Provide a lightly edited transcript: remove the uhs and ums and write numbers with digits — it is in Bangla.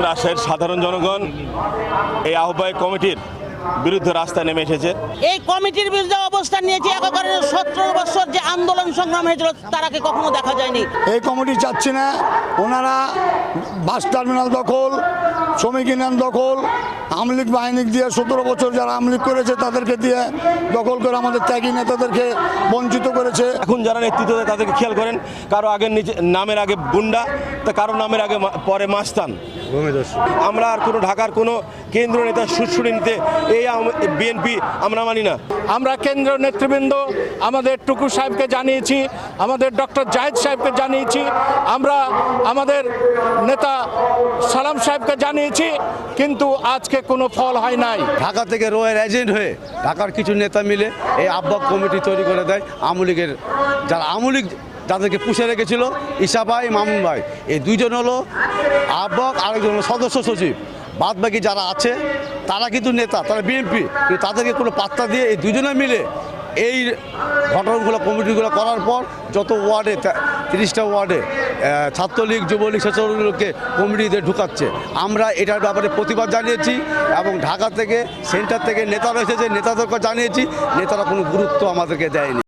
রাজশাহীর সাধারণ জনগণ এই আহ্বায়ক কমিটির বিরুদ্ধে রাস্তায় নেমে এসেছে। এই কমিটির বিরুদ্ধে অবস্থান নিয়েছে একেবারে 17 বছর যে আন্দোলন সংগ্রাম হয়েছিল তারাকে কখনো দেখা যায়নি। এই কমিটি চাচ্ছে না ওনারা বাস টার্মিনাল দখল, শ্রমিক ইউনিয়ন দখল, আমলিগ বাহিনী দিয়ে 17 বছর যারা আমলিগ করেছে তাদেরকে দিয়ে দখল করে আমাদের ত্যাগী নেতাদেরকে বঞ্চিত করেছে। এখন যারা নেতৃত্ব দেয় তাদেরকে খেয়াল করেন, কারো আগে নামের আগে গুন্ডা, তা কারো নামের আগে পরে মাস্তান। আমরা আর কোনো ঢাকার কোনো কেন্দ্রীয় নেতা সুশ্রুড়ি নিতে এই বিএনপি আমরা মানি না। আমরা কেন্দ্রীয় নেতৃবৃন্দ আমাদের টুকু সাহেবকে জানিয়েছি, আমাদের ডক্টর জাহিদ সাহেবকে জানিয়েছি, আমরা আমাদের নেতা সালাম সাহেবকে জানিয়েছি, কিন্তু আজকে কোনো ফল হয় নাই। ঢাকা থেকে রোয়ের এজেন্ট হয়ে ঢাকার কিছু নেতা মিলে এই আহ্বায়ক কমিটি তৈরি করে দেয়। আমলিগের যারা আমলিগ যাদেরকে পুষে রেখেছিল, ঈশা ভাই, মামুন ভাই, এই দুইজন হলো আহ্বায়ক, আরেকজন হলো সদস্য সচিব। বাদ বাকি যারা আছে তারা কিন্তু নেতা, তারা বিএনপি, কিন্তু তাদেরকে কোনো পাত্তা দিয়ে এই দুজনে মিলে এই ঘটনাগুলো কমিটিগুলো করার পর যত ওয়ার্ডে 30টা ওয়ার্ডে ছাত্রলীগ, যুবলীগ, স্বেচ্ছাসেবককে কমিটিতে ঢুকাচ্ছে। আমরা এটার ব্যাপারে প্রতিবাদ জানিয়েছি এবং ঢাকা থেকে সেন্টার থেকে নেতারা এসেছে, নেতাদেরকে জানিয়েছি, নেতারা কোনো গুরুত্ব আমাদেরকে দেয়নি।